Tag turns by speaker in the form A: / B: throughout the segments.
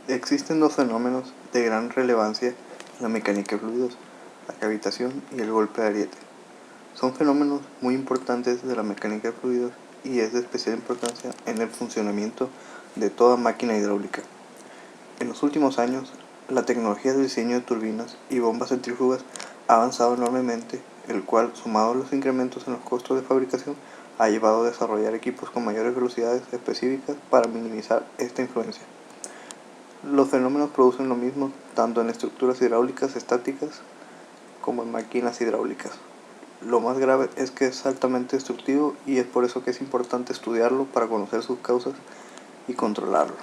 A: Existen dos fenómenos de gran relevancia en la mecánica de fluidos: la cavitación y el golpe de ariete. Son fenómenos muy importantes de la mecánica de fluidos y es de especial importancia en el funcionamiento de toda máquina hidráulica. En los últimos años, la tecnología de diseño de turbinas y bombas centrífugas ha avanzado enormemente, el cual, sumado a los incrementos en los costos de fabricación, ha llevado a desarrollar equipos con mayores velocidades específicas para minimizar esta influencia. Los fenómenos producen lo mismo tanto en estructuras hidráulicas estáticas como en máquinas hidráulicas. Lo más grave es que es altamente destructivo y es por eso que es importante estudiarlo para conocer sus causas y controlarlo.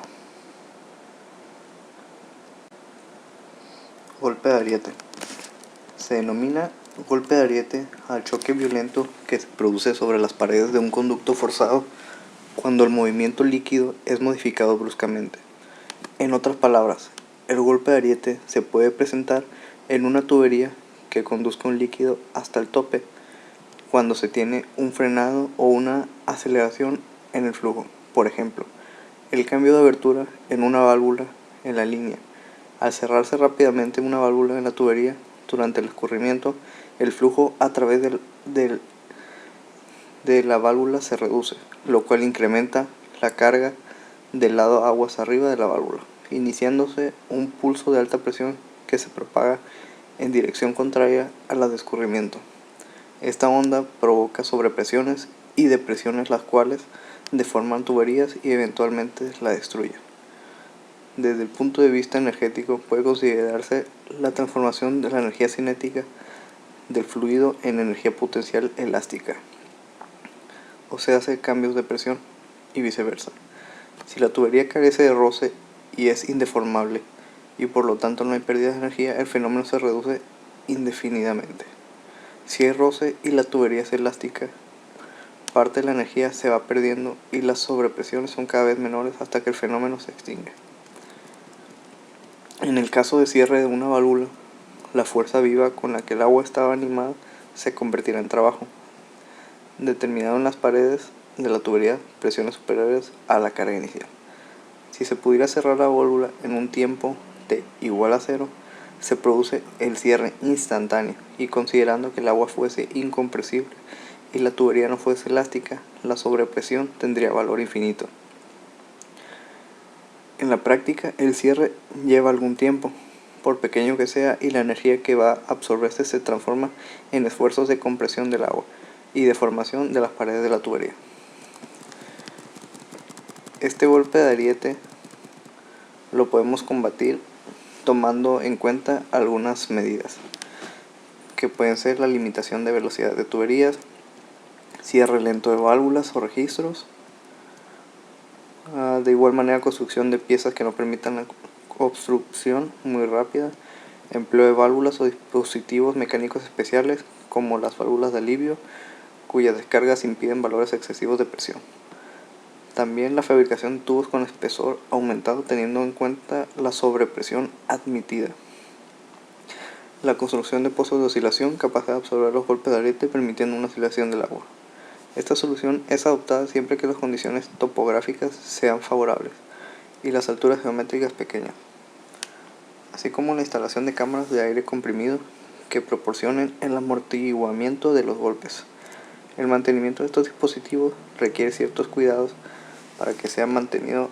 A: Golpe de ariete. Se denomina golpe de ariete al choque violento que se produce sobre las paredes de un conducto forzado cuando el movimiento líquido es modificado bruscamente. En otras palabras, el golpe de ariete se puede presentar en una tubería que conduzca un líquido hasta el tope cuando se tiene un frenado o una aceleración en el flujo. Por ejemplo, el cambio de abertura en una válvula en la línea. Al cerrarse rápidamente una válvula en la tubería durante el escurrimiento, el flujo a través de la válvula se reduce, lo cual incrementa la carga del lado aguas arriba de la válvula, iniciándose un pulso de alta presión que se propaga en dirección contraria a la de escurrimiento. Esta onda provoca sobrepresiones y depresiones, las cuales deforman tuberías y eventualmente la destruyen. Desde el punto de vista energético, puede considerarse la transformación de la energía cinética del fluido en energía potencial elástica, o sea, hace cambios de presión y viceversa. Si la tubería carece de roce y es indeformable y por lo tanto no hay pérdida de energía, el fenómeno se reduce indefinidamente. Si hay roce y la tubería es elástica, parte de la energía se va perdiendo y las sobrepresiones son cada vez menores hasta que el fenómeno se extingue. En el caso de cierre de una válvula, la fuerza viva con la que el agua estaba animada se convertirá en trabajo, determinado en las paredes de la tubería, presiones superiores a la carga inicial. Si se pudiera cerrar la válvula en un tiempo t igual a 0, se produce el cierre instantáneo, y considerando que el agua fuese incompresible y la tubería no fuese elástica, la sobrepresión tendría valor infinito. En la práctica, el cierre lleva algún tiempo, por pequeño que sea, y la energía que va a absorberse se transforma en esfuerzos de compresión del agua y deformación de las paredes de la tubería. Este golpe de ariete lo podemos combatir tomando en cuenta algunas medidas, que pueden ser la limitación de velocidad de tuberías, cierre lento de válvulas o registros, de igual manera construcción de piezas que no permitan la obstrucción muy rápida, empleo de válvulas o dispositivos mecánicos especiales como las válvulas de alivio, cuyas descargas impiden valores excesivos de presión. También la fabricación de tubos con espesor aumentado teniendo en cuenta la sobrepresión admitida. La construcción de pozos de oscilación capaces de absorber los golpes de ariete permitiendo una oscilación del agua. Esta solución es adoptada siempre que las condiciones topográficas sean favorables y las alturas geométricas pequeñas, así como la instalación de cámaras de aire comprimido que proporcionen el amortiguamiento de los golpes. El mantenimiento de estos dispositivos requiere ciertos cuidados para que sea mantenido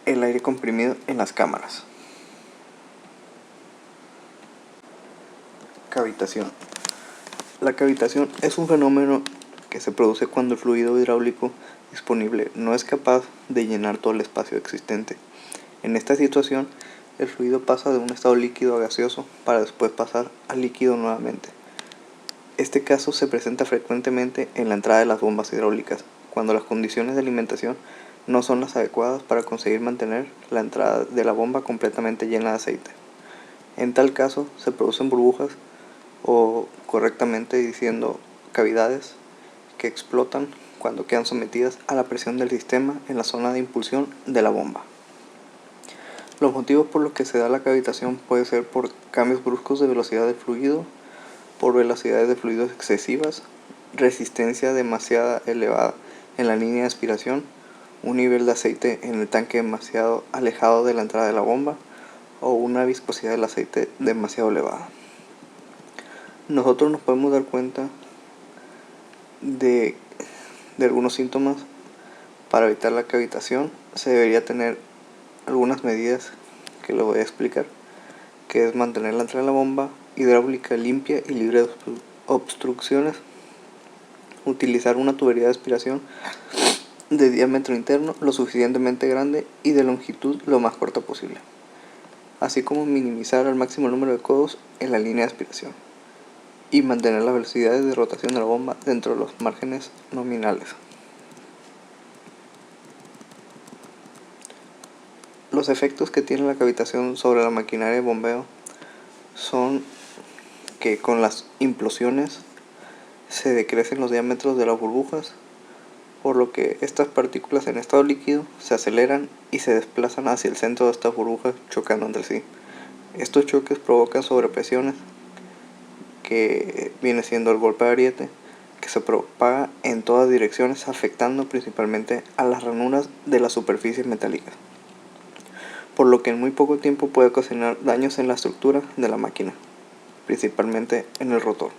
A: el aire comprimido en las cámaras. Cavitación. La cavitación es un fenómeno que se produce cuando el fluido hidráulico disponible no es capaz de llenar todo el espacio existente. En esta situación, el fluido pasa de un estado líquido a gaseoso para después pasar a líquido nuevamente. Este caso se presenta frecuentemente en la entrada de las bombas hidráulicas, cuando las condiciones de alimentación no son las adecuadas para conseguir mantener la entrada de la bomba completamente llena de aceite. En tal caso, se producen burbujas o, correctamente diciendo, cavidades que explotan cuando quedan sometidas a la presión del sistema en la zona de impulsión de la bomba. Los motivos por los que se da la cavitación puede ser por cambios bruscos de velocidad del fluido, por velocidades de fluidos excesivas, resistencia demasiado elevada en la línea de aspiración un nivel de aceite en el tanque demasiado alejado de la entrada de la bomba o una viscosidad del aceite demasiado elevada. Nosotros nos podemos dar cuenta de algunos síntomas. Para evitar la cavitación se debería tener algunas medidas que le voy a explicar, que es mantener la entrada de la bomba hidráulica limpia y libre de obstrucciones, utilizar una tubería de aspiración de diámetro interno lo suficientemente grande y de longitud lo más corta posible, así como minimizar al máximo el número de codos en la línea de aspiración y mantener las velocidades de rotación de la bomba dentro de los márgenes nominales. Los efectos que tiene la cavitación sobre la maquinaria de bombeo son que con las implosiones se decrecen los diámetros de las burbujas, por lo que estas partículas en estado líquido se aceleran y se desplazan hacia el centro de estas burbujas chocando entre sí. Estos choques provocan sobrepresiones, que viene siendo el golpe de ariete, que se propaga en todas direcciones, afectando principalmente a las ranuras de las superficies metálicas, por lo que en muy poco tiempo puede ocasionar daños en la estructura de la máquina, principalmente en el rotor.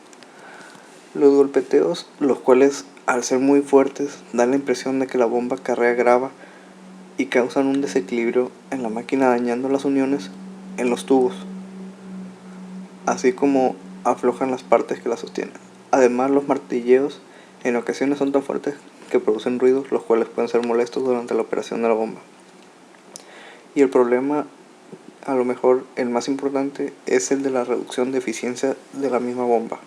A: Los golpeteos, los cuales al ser muy fuertes dan la impresión de que la bomba carrea grava y causan un desequilibrio en la máquina, dañando las uniones en los tubos, así como aflojan las partes que la sostienen. Además, los martilleos en ocasiones son tan fuertes que producen ruidos, los cuales pueden ser molestos durante la operación de la bomba. Y el problema, a lo mejor el más importante, es el de la reducción de eficiencia de la misma bomba.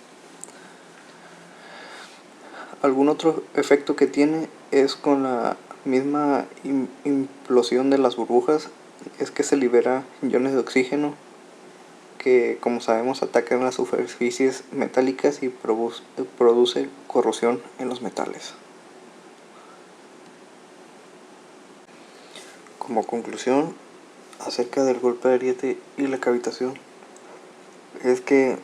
A: Algún otro efecto que tiene es con la misma implosión de las burbujas, es que se libera iones de oxígeno que, como sabemos, atacan las superficies metálicas y produce corrosión en los metales. Como conclusión acerca del golpe de ariete y la cavitación, es que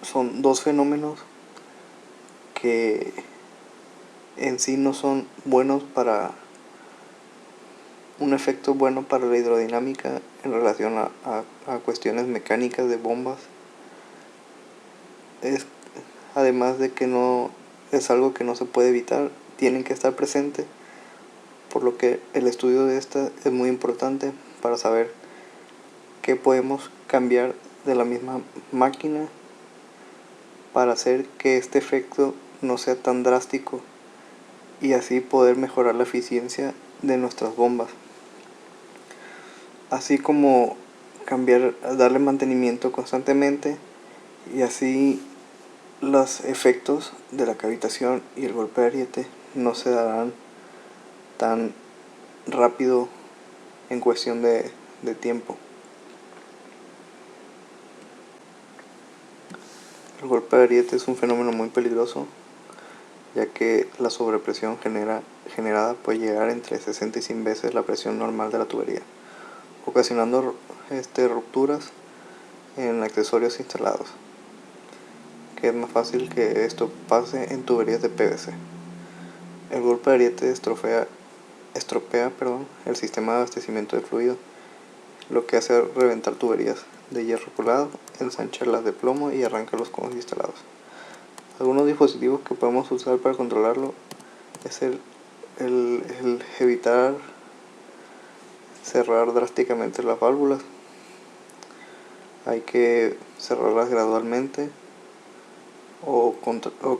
A: son dos fenómenos que en sí no son buenos para un efecto bueno para la hidrodinámica en relación a cuestiones mecánicas de bombas. Además de que no es algo que no se puede evitar, tienen que estar presentes, por lo que el estudio de esta es muy importante para saber qué podemos cambiar de la misma máquina para hacer que este efecto no sea tan drástico y así poder mejorar la eficiencia de nuestras bombas, así como darle mantenimiento constantemente, y así los efectos de la cavitación y el golpe de ariete no se darán tan rápido en cuestión de tiempo. El golpe de ariete es un fenómeno muy peligroso, ya que la sobrepresión generada puede llegar entre 60 y 100 veces la presión normal de la tubería, ocasionando rupturas en accesorios instalados, que es más fácil que esto pase en tuberías de PVC. El golpe de ariete estropea el sistema de abastecimiento de fluido, lo que hace reventar tuberías de hierro colado, ensanchar las de plomo y arrancar los conos instalados. Algunos dispositivos que podemos usar para controlarlo es el evitar cerrar drásticamente las válvulas. Hay que cerrarlas gradualmente o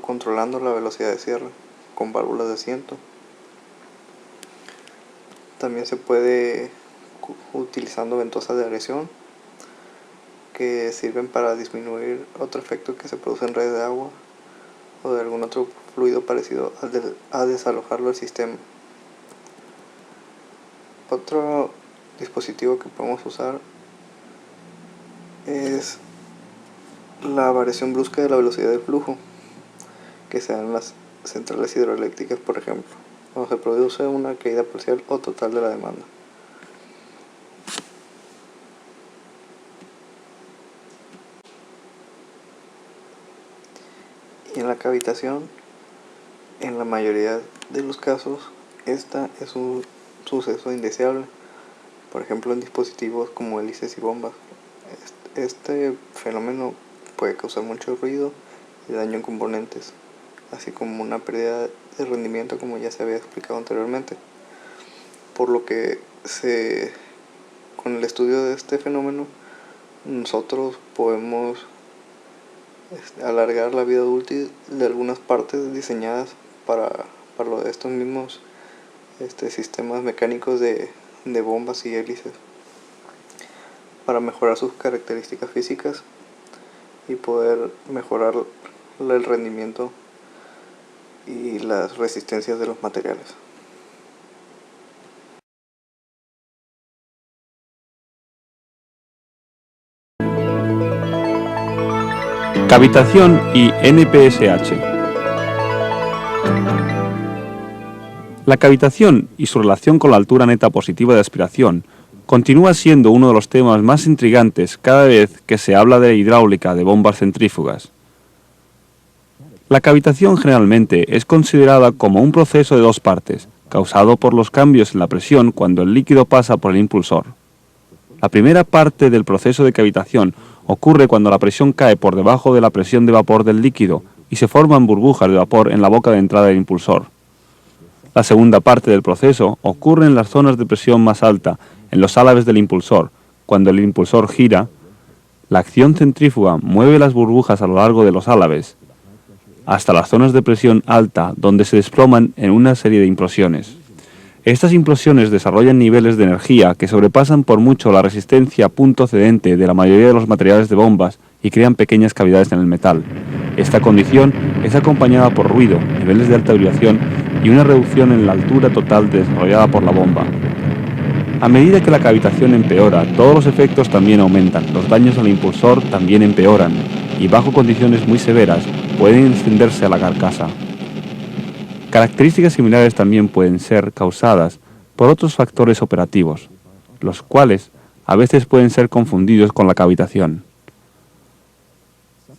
A: controlando la velocidad de cierre con válvulas de asiento. También se puede utilizando ventosas de agresión, que sirven para disminuir otro efecto que se produce en redes de agua o de algún otro fluido parecido a desalojarlo del sistema. Otro dispositivo que podemos usar es la variación brusca de la velocidad del flujo, que se da en las centrales hidroeléctricas, por ejemplo, cuando se produce una caída parcial o total de la demanda. Y en la cavitación, en la mayoría de los casos, Esta es un suceso indeseable, por ejemplo en dispositivos como hélices y bombas. Este fenómeno puede causar mucho ruido y daño en componentes, así como una pérdida de rendimiento, como ya se había explicado anteriormente. Por lo que con el estudio de este fenómeno nosotros podemos alargar la vida útil de algunas partes diseñadas para lo de estos mismos sistemas mecánicos de bombas y hélices, para mejorar sus características físicas y poder mejorar el rendimiento y las resistencias de los materiales.
B: Cavitación y NPSH. La cavitación y su relación con la altura neta positiva de aspiración continúa siendo uno de los temas más intrigantes cada vez que se habla de hidráulica de bombas centrífugas. La cavitación generalmente es considerada como un proceso de dos partes, causado por los cambios en la presión cuando el líquido pasa por el impulsor. La primera parte del proceso de cavitación ocurre cuando la presión cae por debajo de la presión de vapor del líquido y se forman burbujas de vapor en la boca de entrada del impulsor. La segunda parte del proceso ocurre en las zonas de presión más alta, en los álabes del impulsor. Cuando el impulsor gira, la acción centrífuga mueve las burbujas a lo largo de los álabes hasta las zonas de presión alta, donde se desploman en una serie de implosiones. Estas implosiones desarrollan niveles de energía que sobrepasan por mucho la resistencia a punto cedente de la mayoría de los materiales de bombas y crean pequeñas cavidades en el metal. Esta condición es acompañada por ruido, niveles de alta vibración y una reducción en la altura total desarrollada por la bomba. A medida que la cavitación empeora, todos los efectos también aumentan, los daños al impulsor también empeoran y bajo condiciones muy severas pueden extenderse a la carcasa. Características similares también pueden ser causadas por otros factores operativos, los cuales a veces pueden ser confundidos con la cavitación.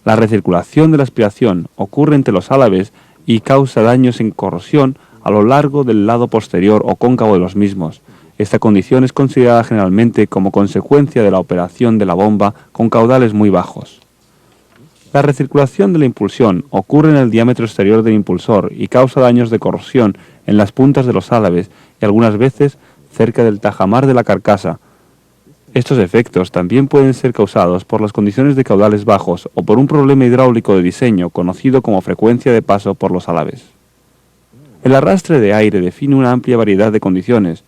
B: La recirculación de la aspiración ocurre entre los álabes y causa daños en corrosión a lo largo del lado posterior o cóncavo de los mismos. Esta condición es considerada generalmente como consecuencia de la operación de la bomba con caudales muy bajos. La recirculación de la impulsión ocurre en el diámetro exterior del impulsor y causa daños de corrosión en las puntas de los álabes y algunas veces cerca del tajamar de la carcasa. Estos efectos también pueden ser causados por las condiciones de caudales bajos o por un problema hidráulico de diseño conocido como frecuencia de paso por los álabes. El arrastre de aire define una amplia variedad de condiciones,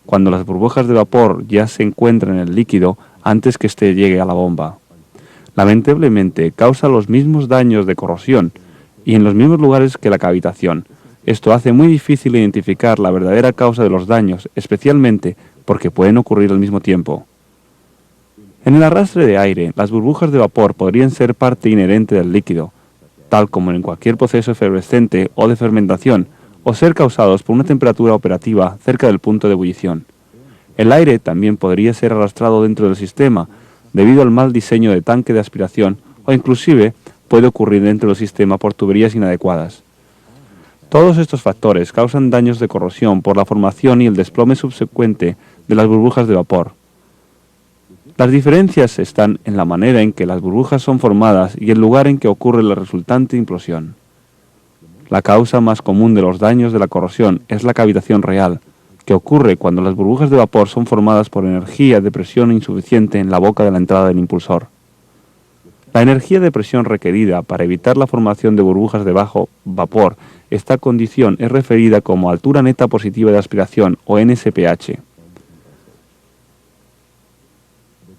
B: cuando las burbujas de vapor ya se encuentran en el líquido antes que éste llegue a la bomba. Lamentablemente causa los mismos daños de corrosión y en los mismos lugares que la cavitación. Esto hace muy difícil identificar la verdadera causa de los daños, especialmente porque pueden ocurrir al mismo tiempo. En el arrastre de aire, las burbujas de vapor podrían ser parte inherente del líquido, tal como en cualquier proceso efervescente o de fermentación, o ser causados por una temperatura operativa cerca del punto de ebullición. El aire también podría ser arrastrado dentro del sistema, debido al mal diseño de tanque de aspiración, o inclusive puede ocurrir dentro del sistema por tuberías inadecuadas. Todos estos factores causan daños de corrosión por la formación y el desplome subsecuente de las burbujas de vapor. Las diferencias están en la manera en que las burbujas son formadas y el lugar en que ocurre la resultante implosión. La causa más común de los daños de la corrosión es la cavitación real, que ocurre cuando las burbujas de vapor son formadas por energía de presión insuficiente en la boca de la entrada del impulsor. La energía de presión requerida para evitar la formación de burbujas de bajo vapor, esta condición es referida como altura neta positiva de aspiración o NSPH.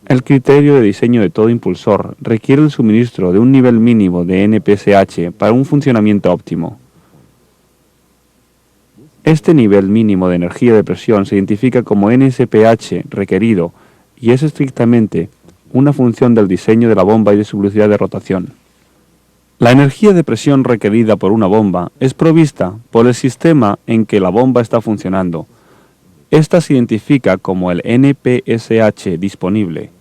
B: El criterio de diseño de todo impulsor requiere el suministro de un nivel mínimo de NPSH para un funcionamiento óptimo. Este nivel mínimo de energía de presión se identifica como NSPH requerido y es estrictamente una función del diseño de la bomba y de su velocidad de rotación. La energía de presión requerida por una bomba es provista por el sistema en que la bomba está funcionando. Esta se identifica como el NPSH disponible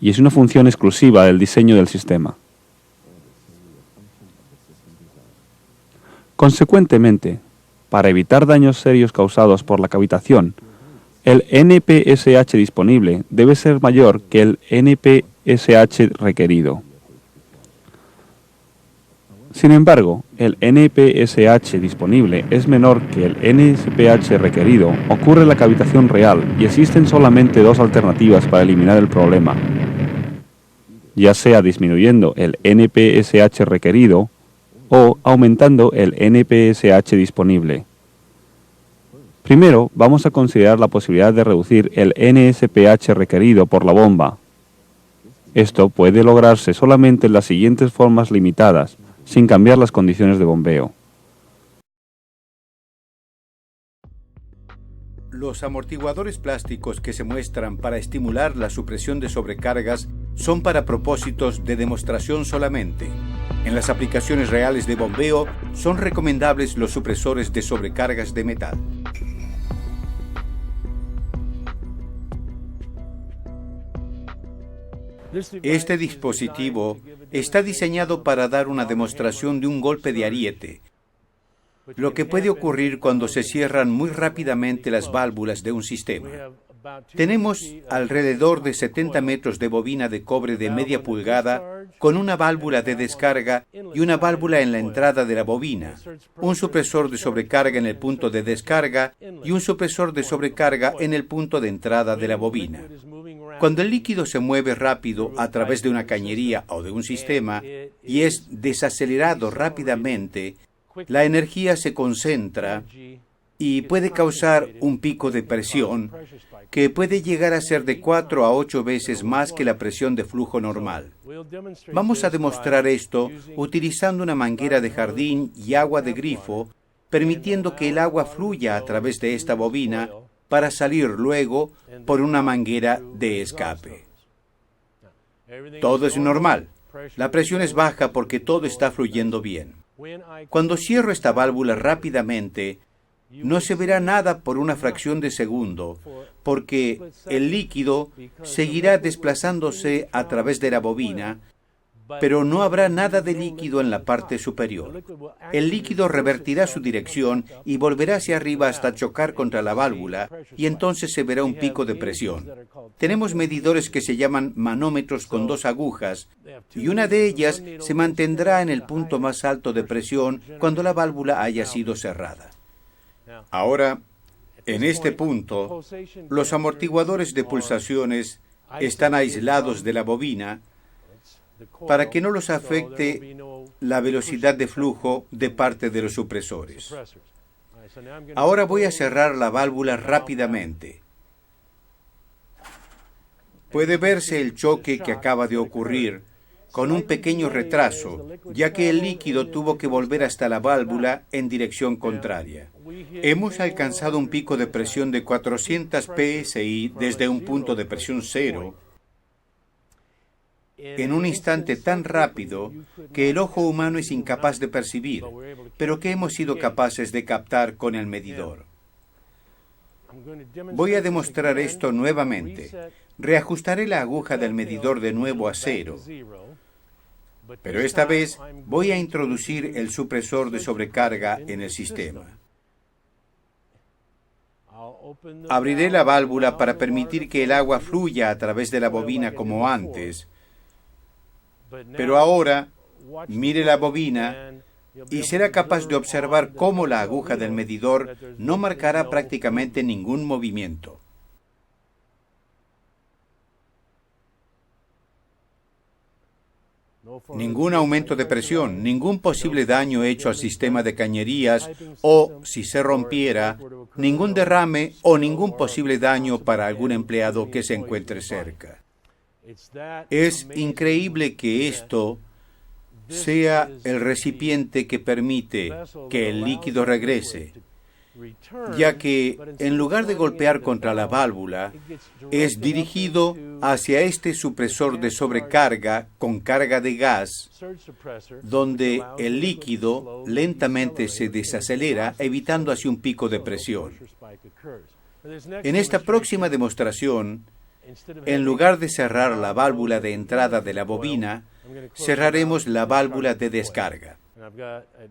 B: y es una función exclusiva del diseño del sistema. Consecuentemente, para evitar daños serios causados por la cavitación, el NPSH disponible debe ser mayor que el NPSH requerido. Sin embargo, el NPSH disponible es menor que el NPSH requerido, ocurre la cavitación real y existen solamente dos alternativas para eliminar el problema, ya sea disminuyendo el NPSH requerido o aumentando el NPSH disponible. Primero, vamos a considerar la posibilidad de reducir el NSPH requerido por la bomba. Esto puede lograrse solamente en las siguientes formas limitadas, sin cambiar las condiciones de bombeo.
C: Los amortiguadores plásticos que se muestran para estimular la supresión de sobrecargas son para propósitos de demostración solamente. En las aplicaciones reales de bombeo son recomendables los supresores de sobrecargas de metal. Este dispositivo está diseñado para dar una demostración de un golpe de ariete, lo que puede ocurrir cuando se cierran muy rápidamente las válvulas de un sistema. Tenemos alrededor de 70 metros de bobina de cobre de media pulgada con una válvula de descarga y una válvula en la entrada de la bobina, un supresor de sobrecarga en el punto de descarga y un supresor de sobrecarga en el punto de entrada de la bobina. Cuando el líquido se mueve rápido a través de una cañería o de un sistema y es desacelerado rápidamente, la energía se concentra y puede causar un pico de presión que puede llegar a ser de 4 a 8 veces más que la presión de flujo normal. Vamos a demostrar esto utilizando una manguera de jardín y agua de grifo, permitiendo que el agua fluya a través de esta bobina para salir luego por una manguera de escape. Todo es normal. La presión es baja porque todo está fluyendo bien. Cuando cierro esta válvula rápidamente, no se verá nada por una fracción de segundo, porque el líquido seguirá desplazándose a través de la bobina, pero no habrá nada de líquido en la parte superior. El líquido revertirá su dirección y volverá hacia arriba hasta chocar contra la válvula, y entonces se verá un pico de presión. Tenemos medidores que se llaman manómetros con dos agujas, y una de ellas se mantendrá en el punto más alto de presión cuando la válvula haya sido cerrada. Ahora, en este punto, los amortiguadores de pulsaciones están aislados de la bobina para que no los afecte la velocidad de flujo de parte de los supresores. Ahora voy a cerrar la válvula rápidamente. Puede verse el choque que acaba de ocurrir, con un pequeño retraso, ya que el líquido tuvo que volver hasta la válvula en dirección contraria. Hemos alcanzado un pico de presión de 400 psi desde un punto de presión cero, en un instante tan rápido que el ojo humano es incapaz de percibir, pero que hemos sido capaces de captar con el medidor. Voy a demostrar esto nuevamente. Reajustaré la aguja del medidor de nuevo a 0, pero esta vez voy a introducir el supresor de sobrecarga en el sistema. Abriré la válvula para permitir que el agua fluya a través de la bobina como antes, pero ahora mire la bobina y será capaz de observar cómo la aguja del medidor no marcará prácticamente ningún movimiento. Ningún aumento de presión, ningún posible daño hecho al sistema de cañerías o, si se rompiera, ningún derrame o ningún posible daño para algún empleado que se encuentre cerca. Es increíble que esto sea el recipiente que permite que el líquido regrese, ya que en lugar de golpear contra la válvula, es dirigido hacia este supresor de sobrecarga con carga de gas, donde el líquido lentamente se desacelera, evitando así un pico de presión. En esta próxima demostración, en lugar de cerrar la válvula de entrada de la bobina, cerraremos la válvula de descarga.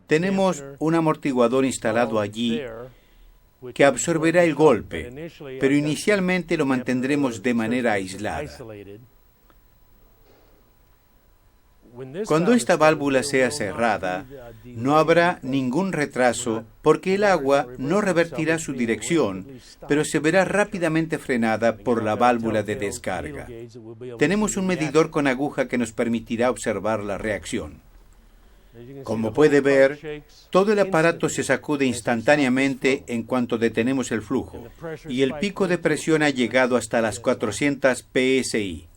C: Tenemos un amortiguador instalado allí que absorberá el golpe, pero inicialmente lo mantendremos de manera aislada. Cuando esta válvula sea cerrada, no habrá ningún retraso porque el agua no revertirá su dirección, pero se verá rápidamente frenada por la válvula de descarga. Tenemos un medidor con aguja que nos permitirá observar la reacción. Como puede ver, todo el aparato se sacude instantáneamente en cuanto detenemos el flujo, y el pico de presión ha llegado hasta las 400 psi.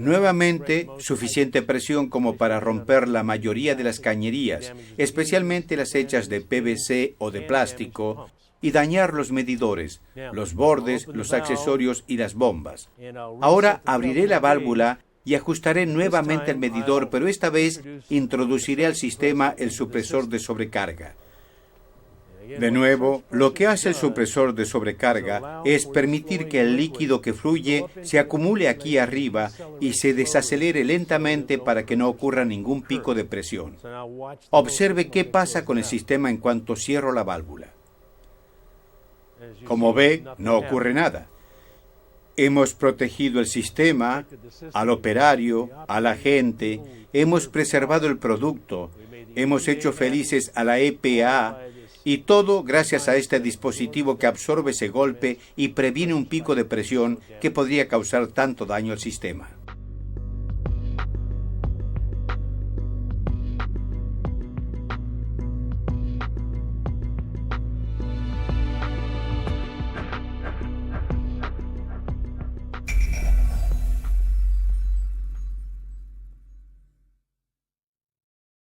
C: Nuevamente, suficiente presión como para romper la mayoría de las cañerías, especialmente las hechas de PVC o de plástico, y dañar los medidores, los bordes, los accesorios y las bombas. Ahora abriré la válvula y ajustaré nuevamente el medidor, pero esta vez introduciré al sistema el supresor de sobrecarga. De nuevo, lo que hace el supresor de sobrecarga es permitir que el líquido que fluye se acumule aquí arriba y se desacelere lentamente para que no ocurra ningún pico de presión. Observe qué pasa con el sistema en cuanto cierro la válvula. Como ve, no ocurre nada. Hemos protegido el sistema, al operario, a la gente, hemos preservado el producto, hemos hecho felices a la EPA, y todo gracias a este dispositivo que absorbe ese golpe y previene un pico de presión que podría causar tanto daño al sistema.